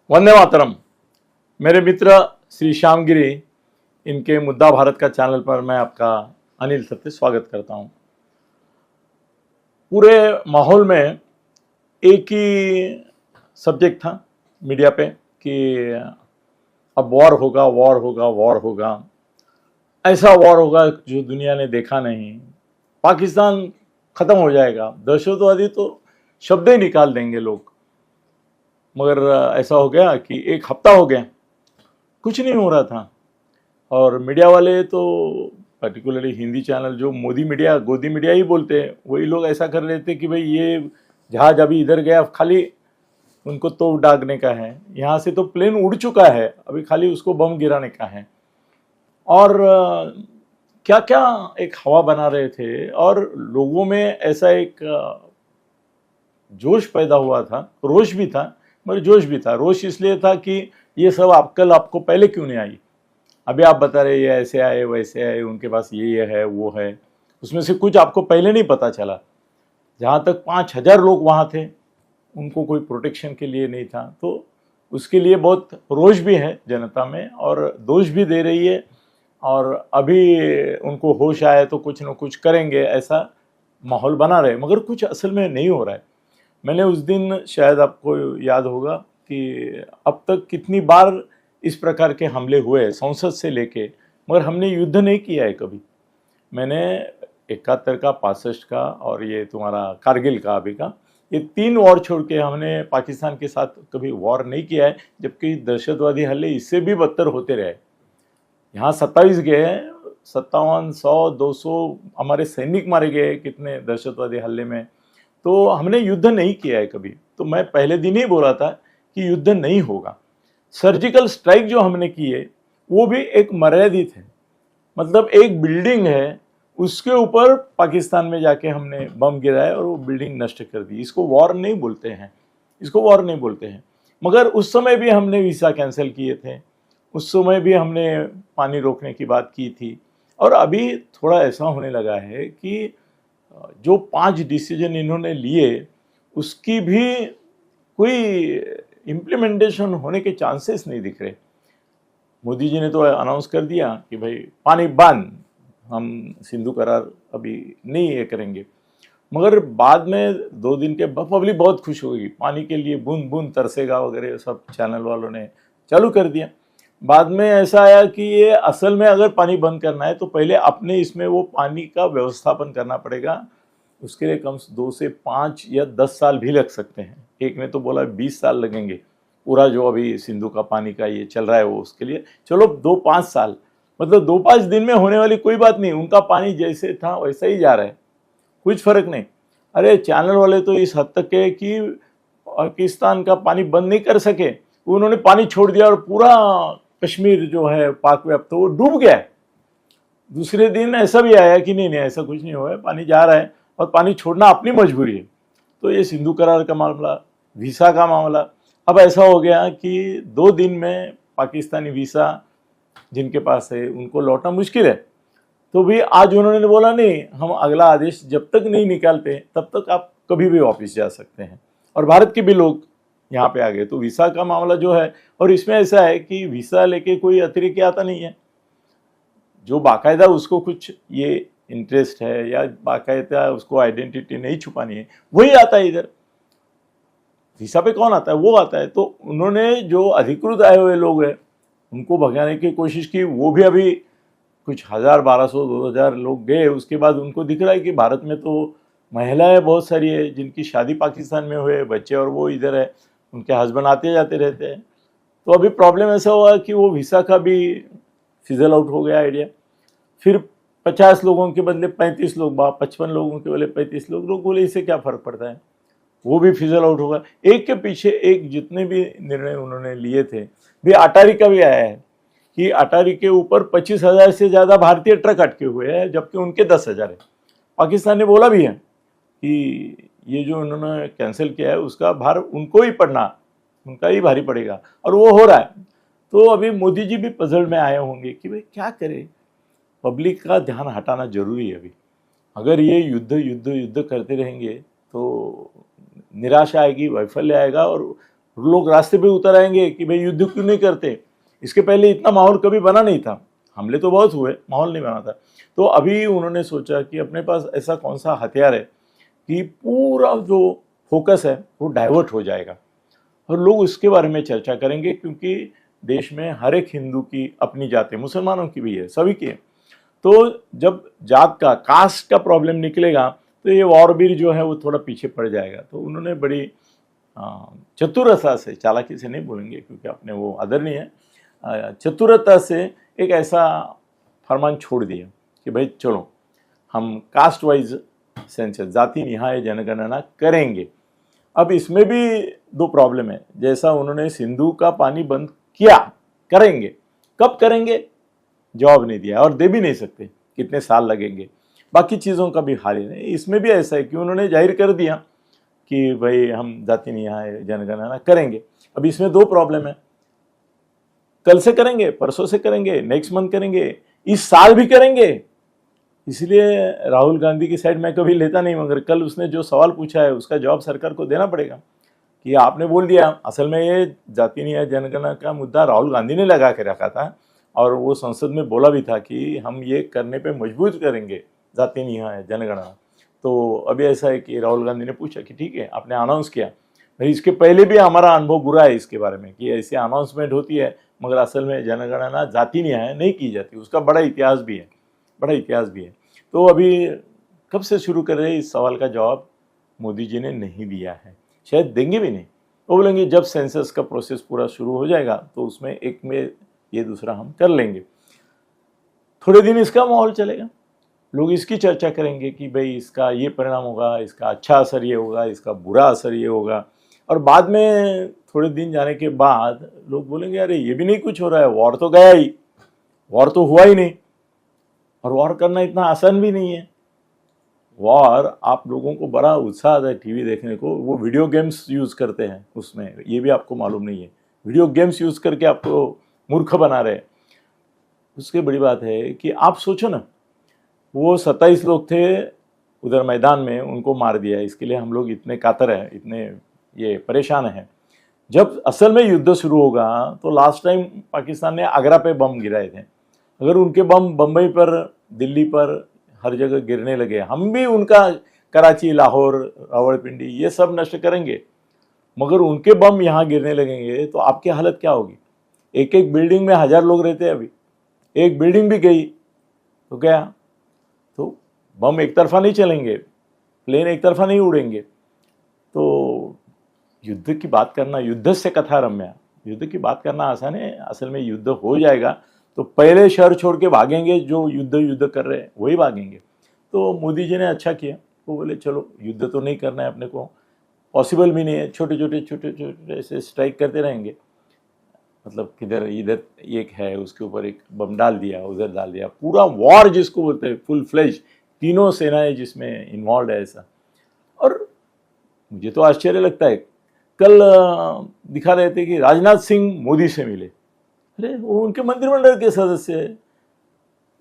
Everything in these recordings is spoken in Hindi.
वंदे मातरम। मेरे मित्र श्री श्यामगिरी, इनके मुद्दा भारत का चैनल पर मैं आपका अनिल सत्य स्वागत करता हूं। पूरे माहौल में एक ही सब्जेक्ट था मीडिया पे कि अब वॉर होगा, वॉर होगा, वॉर होगा, ऐसा वॉर होगा जो दुनिया ने देखा नहीं, पाकिस्तान खत्म हो जाएगा, दहशतवादी तो शब्द ही निकाल देंगे लोग। मगर ऐसा हो गया कि एक हफ्ता हो गया, कुछ नहीं हो रहा था। और मीडिया वाले तो पर्टिकुलरली हिंदी चैनल जो मोदी मीडिया, गोदी मीडिया ही बोलते हैं, वही लोग ऐसा कर रहे थे कि भाई ये जहाज अभी इधर गया, खाली उनको तो दागने का है, यहाँ से तो प्लेन उड़ चुका है, अभी खाली उसको बम गिराने का है। और क्या क्या एक हवा बना रहे थे और लोगों में ऐसा एक जोश पैदा हुआ था, रोष भी था, मगर जोश भी था। रोष इसलिए था कि ये सब कल आपको पहले क्यों नहीं आई। अभी आप बता रहे ये ऐसे आए वैसे आए, उनके पास ये है वो है, उसमें से कुछ आपको पहले नहीं पता चला। जहाँ तक 5,000 लोग वहाँ थे, उनको कोई प्रोटेक्शन के लिए नहीं था, तो उसके लिए बहुत रोष भी है जनता में और दोष भी दे रही है। और अभी उनको होश आए तो कुछ न कुछ करेंगे, ऐसा माहौल बना रहे, मगर कुछ असल में नहीं हो रहा है। मैंने उस दिन, शायद आपको याद होगा कि अब तक कितनी बार इस प्रकार के हमले हुए संसद से लेके, मगर हमने युद्ध नहीं किया है कभी। मैंने 71 का, 65 का और ये तुम्हारा कारगिल का अभी का, ये 3 वॉर छोड़ के हमने पाकिस्तान के साथ कभी वॉर नहीं किया है, जबकि दहशतवादी हमले इससे भी बदतर होते रहे। यहाँ 27 गए, 57, 100, 200 हमारे सैनिक मारे गए कितने दहशतवादी हमले में। तो हमने युद्ध नहीं किया है कभी। तो मैं पहले दिन ही बोला था कि युद्ध नहीं होगा। सर्जिकल स्ट्राइक जो हमने की है वो भी एक मर्यादित है, मतलब एक बिल्डिंग है, उसके ऊपर पाकिस्तान में जाके हमने बम गिराया और वो बिल्डिंग नष्ट कर दी। इसको वॉर नहीं बोलते हैं, इसको वॉर नहीं बोलते हैं। मगर उस समय भी हमने वीज़ा कैंसिल किए थे, उस समय भी हमने पानी रोकने की बात की थी। और अभी थोड़ा ऐसा होने लगा है कि जो 5 डिसीजन इन्होंने लिए, उसकी भी कोई इम्प्लीमेंटेशन होने के चांसेस नहीं दिख रहे। मोदी जी ने तो अनाउंस कर दिया कि भाई पानी बंद, हम सिंधु करार अभी नहीं ये करेंगे। मगर बाद में 2 दिन के पब्लिक बहुत खुश होगी, पानी के लिए बूंद बूंद तरसेगा वगैरह, सब चैनल वालों ने चालू कर दिया। बाद में ऐसा आया कि ये असल में अगर पानी बंद करना है तो पहले अपने इसमें वो पानी का व्यवस्थापन करना पड़ेगा। उसके लिए कम से 2 से 5 या 10 साल भी लग सकते हैं। एक ने तो बोला 20 साल लगेंगे, पूरा जो अभी सिंधु का पानी का ये चल रहा है वो, उसके लिए चलो 2-5 साल, मतलब 2-5 दिन में होने वाली कोई बात नहीं। उनका पानी जैसे था वैसा ही जा रहा है, कुछ फर्क नहीं। अरे चैनल वाले तो इस हद तक है कि पाकिस्तान का पानी बंद नहीं कर सके, उन्होंने पानी छोड़ दिया और पूरा कश्मीर जो है पाक व्याप्त, तो वो डूब गया। दूसरे दिन ऐसा भी आया कि नहीं ऐसा कुछ नहीं हुआ है, पानी जा रहा है और पानी छोड़ना अपनी मजबूरी है। तो ये सिंधु करार का मामला, वीसा का मामला, अब ऐसा हो गया कि 2 दिन में पाकिस्तानी वीसा जिनके पास है उनको लौटना मुश्किल है। तो भी आज उन्होंने बोला नहीं, हम अगला आदेश जब तक नहीं निकालते तब तक आप कभी भी वापस जा सकते हैं। और भारत के भी लोग यहाँ पे आ गए। तो वीसा का मामला जो है, और इसमें ऐसा है कि वीसा लेके कोई अतिरिक्त आता नहीं है, जो बाकायदा उसको कुछ ये इंटरेस्ट है या बाकायदा उसको आइडेंटिटी नहीं छुपानी है, वही आता है इधर। वीसा पे कौन आता है, वो आता है। तो उन्होंने जो अधिकृत आए हुए लोग हैं उनको भगाने की कोशिश की, वो भी अभी कुछ 1000, 1200, 2000 लोग गए। उसके बाद उनको दिख रहा है कि भारत में तो महिलाएं बहुत सारी है जिनकी शादी पाकिस्तान में हुए, बच्चे और वो इधर है, उनके हस्बैंड आते जाते रहते हैं। तो अभी प्रॉब्लम ऐसा हुआ कि वो वीसा का भी फिजल आउट हो गया आइडिया। फिर 50 लोगों के बदले 35 लोग, 55 लोगों के बदले 35 लोग बोले इससे क्या फ़र्क पड़ता है, वो भी फिजल आउट होगा। एक के पीछे एक जितने भी निर्णय उन्होंने लिए थे। भी अटारी का भी आया है कि अटारी के ऊपर 25,000 से ज़्यादा भारतीय ट्रक अटके हुए हैं, जबकि उनके 10,000 है। पाकिस्तान ने बोला भी है कि ये जो उन्होंने कैंसिल किया है उसका भार उनको ही पड़ना, उनका ही भारी पड़ेगा, और वो हो रहा है। तो अभी मोदी जी भी पजल में आए होंगे कि भाई क्या करें, पब्लिक का ध्यान हटाना जरूरी है। अभी अगर ये युद्ध युद्ध युद्ध करते रहेंगे तो निराशा आएगी, वैफल्य आएगा और लोग रास्ते पे उतर आएंगे कि भाई युद्ध क्यों नहीं करते। इसके पहले इतना माहौल कभी बना नहीं था, हमले तो बहुत हुए, माहौल नहीं बना था। तो अभी उन्होंने सोचा कि अपने पास ऐसा कौन सा हथियार है कि पूरा जो फोकस है वो डाइवर्ट हो जाएगा और लोग उसके बारे में चर्चा करेंगे, क्योंकि देश में हर एक हिंदू की अपनी जात है, मुसलमानों की भी है, सभी की है। तो जब जात का, कास्ट का प्रॉब्लम निकलेगा तो ये वॉरवीर जो है वो थोड़ा पीछे पड़ जाएगा। तो उन्होंने बड़ी चतुरता से, चालाकी से नहीं बोलेंगे क्योंकि अपने वो आदरणीय है, चतुरता से एक ऐसा फरमान छोड़ दिया कि भाई चलो हम कास्ट वाइज सेंसस, जाति निहाय जनगणना करेंगे। अब इसमें भी दो प्रॉब्लम है, जैसा उन्होंने सिंधु का पानी बंद किया, करेंगे, कब करेंगे जवाब नहीं दिया और दे भी नहीं सकते, कितने साल लगेंगे, बाकी चीज़ों का भी हाल ही नहीं। इसमें भी ऐसा है कि उन्होंने जाहिर कर दिया कि भाई हम जाति निहाय जनगणना करेंगे। अब इसमें दो प्रॉब्लम है, कल से करेंगे, परसों से करेंगे, नेक्स्ट मंथ करेंगे, इस साल भी करेंगे। इसलिए राहुल गांधी की साइड मैं कभी लेता नहीं, मगर कल उसने जो सवाल पूछा है उसका जवाब सरकार को देना पड़ेगा कि आपने बोल दिया। असल में ये जाति न्याय जनगणना का मुद्दा राहुल गांधी ने लगा के रखा था और वो संसद में बोला भी था कि हम ये करने पे मजबूर करेंगे जाति न्याय जनगणना। तो अभी ऐसा है कि राहुल गांधी ने पूछा कि ठीक है, आपने अनाउंस किया, भाई इसके पहले भी हमारा अनुभव बुरा है इसके बारे में कि ऐसी अनाउंसमेंट होती है मगर असल में जनगणना जाति न्याय नहीं की जाती, उसका बड़ा इतिहास भी है, बड़ा इतिहास भी है। तो अभी कब से शुरू कर रहे हैं, इस सवाल का जवाब मोदी जी ने नहीं दिया है, शायद देंगे भी नहीं। वो बोलेंगे जब सेंसस का प्रोसेस पूरा शुरू हो जाएगा तो उसमें एक में ये दूसरा हम कर लेंगे। थोड़े दिन इसका माहौल चलेगा, लोग इसकी चर्चा करेंगे कि भाई इसका ये परिणाम होगा, इसका अच्छा असर ये होगा, इसका बुरा असर ये होगा, और बाद में थोड़े दिन जाने के बाद लोग बोलेंगे अरे ये भी नहीं कुछ हो रहा है, वॉर तो गया ही, वॉर तो हुआ ही नहीं, और वॉर करना इतना आसान भी नहीं है। वॉर आप लोगों को बड़ा उत्साह आता है टीवी देखने को, वो वीडियो गेम्स यूज़ करते हैं उसमें, ये भी आपको मालूम नहीं है, वीडियो गेम्स यूज़ करके आपको मूर्ख बना रहे हैं। उसकी बड़ी बात है कि आप सोचो ना, वो 27 लोग थे उधर मैदान में, उनको मार दिया, इसके लिए हम लोग इतने कातर हैं, इतने ये परेशान हैं। जब असल में युद्ध शुरू होगा तो लास्ट टाइम पाकिस्तान ने आगरा पे बम गिराए थे, अगर उनके बम बम्बई पर, दिल्ली पर, हर जगह गिरने लगे, हम भी उनका कराची, लाहौर, रावलपिंडी ये सब नष्ट करेंगे, मगर उनके बम यहाँ गिरने लगेंगे तो आपकी हालत क्या होगी। एक एक बिल्डिंग में 1000 लोग रहते हैं, अभी एक बिल्डिंग भी गई तो क्या, तो बम एक तरफा नहीं चलेंगे, प्लेन एक तरफा नहीं उड़ेंगे। तो युद्ध की बात करना, युद्ध से कथा रम्या, युद्ध की बात करना आसान है, असल में युद्ध हो जाएगा तो पहले शहर छोड़ के भागेंगे जो युद्ध कर रहे हैं, वही भागेंगे। तो मोदी जी ने अच्छा किया, वो बोले चलो युद्ध तो नहीं करना है अपने को, पॉसिबल भी नहीं है, छोटे छोटे ऐसे स्ट्राइक करते रहेंगे, मतलब किधर इधर एक है उसके ऊपर एक बम डाल दिया, उधर डाल दिया, पूरा वॉर जिसको बोलते हैं फुल फ्लेज, तीनों सेनाएं जिसमें इन्वॉल्व है ऐसा। और मुझे तो आश्चर्य लगता है, कल दिखा रहे थे कि राजनाथ सिंह मोदी से मिले, अरे वो उनके मंत्रिमंडल के सदस्य है,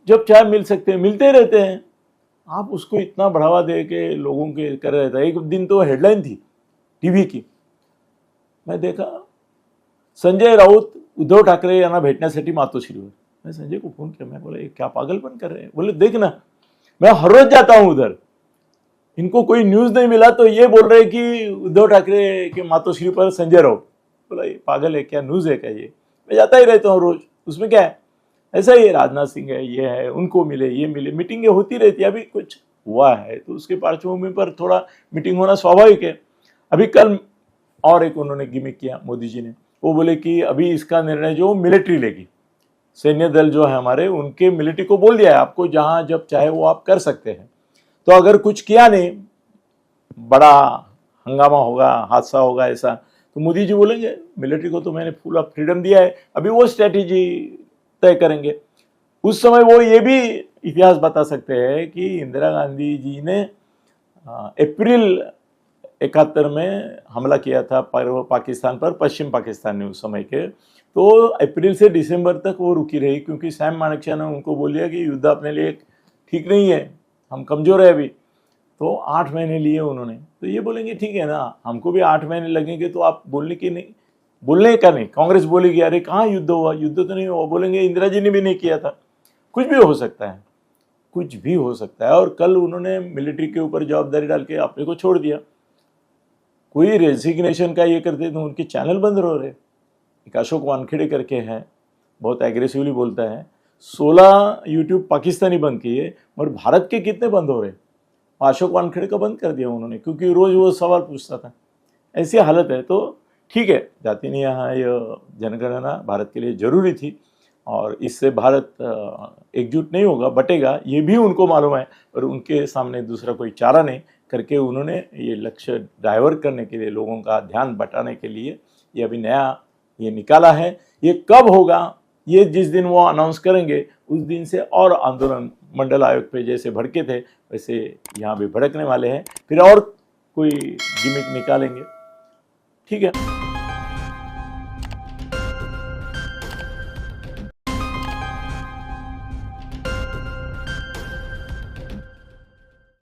जब चाहे मिल सकते हैं, मिलते रहते हैं, आप उसको इतना बढ़ावा दे के लोगों के कर रहे थे। एक दिन तो हेडलाइन थी टीवी की, मैं देखा संजय राउत उद्धव ठाकरे यांना भेटण्यासाठी मातोश्रीवर। मैं संजय को फोन किया, मैं बोला ये क्या पागलपन कर रहे हैं। बोले देख ना, मैं हर रोज जाता हूं उधर, इनको कोई न्यूज नहीं मिला तो ये बोल रहे कि उद्धव ठाकरे के मातोश्री पर संजय राउत। बोला ये पागल है क्या, न्यूज है क्या ये, मैं जाता ही रहता हूँ रोज, उसमें क्या है। ऐसा ही राजनाथ सिंह है, ये है, उनको मिले, ये मिले, मीटिंगें होती रहती है। अभी कुछ हुआ है तो उसके पार्श्वभूमि पर थोड़ा मीटिंग होना स्वाभाविक है। अभी कल और एक उन्होंने गिमिक किया मोदी जी ने, वो बोले कि अभी इसका निर्णय जो मिलिट्री लेगी, सैन्य दल जो है हमारे, उनके मिलिट्री को बोल दिया है आपको जहां जब चाहे वो आप कर सकते हैं। तो अगर कुछ किया नहीं, बड़ा हंगामा होगा, हादसा होगा ऐसा, तो मोदी जी बोलेंगे मिलिट्री को तो मैंने फुल ऑफ फ्रीडम दिया है, अभी वो स्ट्रेटेजी तय करेंगे। उस समय वो ये भी इतिहास बता सकते हैं कि इंदिरा गांधी जी ने अप्रैल 71 में हमला किया था पाकिस्तान पर, पश्चिम पाकिस्तान ने उस समय के, तो अप्रैल से दिसंबर तक वो रुकी रही क्योंकि सैम मानेकशॉ ने उनको बोल दिया कि युद्ध अपने लिए ठीक नहीं है, हम कमजोर है अभी, तो 8 महीने लिए उन्होंने। तो ये बोलेंगे ठीक है ना, हमको भी 8 महीने लगेंगे, तो आप बोलने की नहीं बोलने का नहीं। कांग्रेस बोलेगी अरे कहाँ युद्ध हुआ, युद्ध तो नहीं हुआ, बोलेंगे इंदिरा जी ने भी नहीं किया था। कुछ भी हो सकता है, कुछ भी हो सकता है। और कल उन्होंने मिलिट्री के ऊपर जवाबदारी डाल के अपने को छोड़ दिया। कोई रेजिग्नेशन का ये करते तो उनके चैनल बंद हो रहे। एक अशोक वानखेड़े करके हैं, बहुत एग्रेसिवली बोलता है, 16 यूट्यूब पाकिस्तानी बंद किए, मगर भारत के कितने बंद हो रहे। अशोक वानखेड़े का बंद कर दिया उन्होंने, क्योंकि रोज वो सवाल पूछता था। ऐसी हालत है। तो ठीक है, जाति नहीं, यहाँ ये जनगणना भारत के लिए जरूरी थी और इससे भारत एकजुट नहीं होगा, बटेगा, ये भी उनको मालूम है। और उनके सामने दूसरा कोई चारा नहीं करके उन्होंने ये लक्ष्य डाइवर्ट करने के लिए, लोगों का ध्यान बटाने के लिए ये अभी नया ये निकाला है। ये कब होगा, ये जिस दिन वो अनाउंस करेंगे उस दिन से और आंदोलन मंडल आयोग पे जैसे भड़के थे वैसे यहाँ भी भड़कने वाले हैं। फिर और कोई गिमिक निकालेंगे। ठीक है।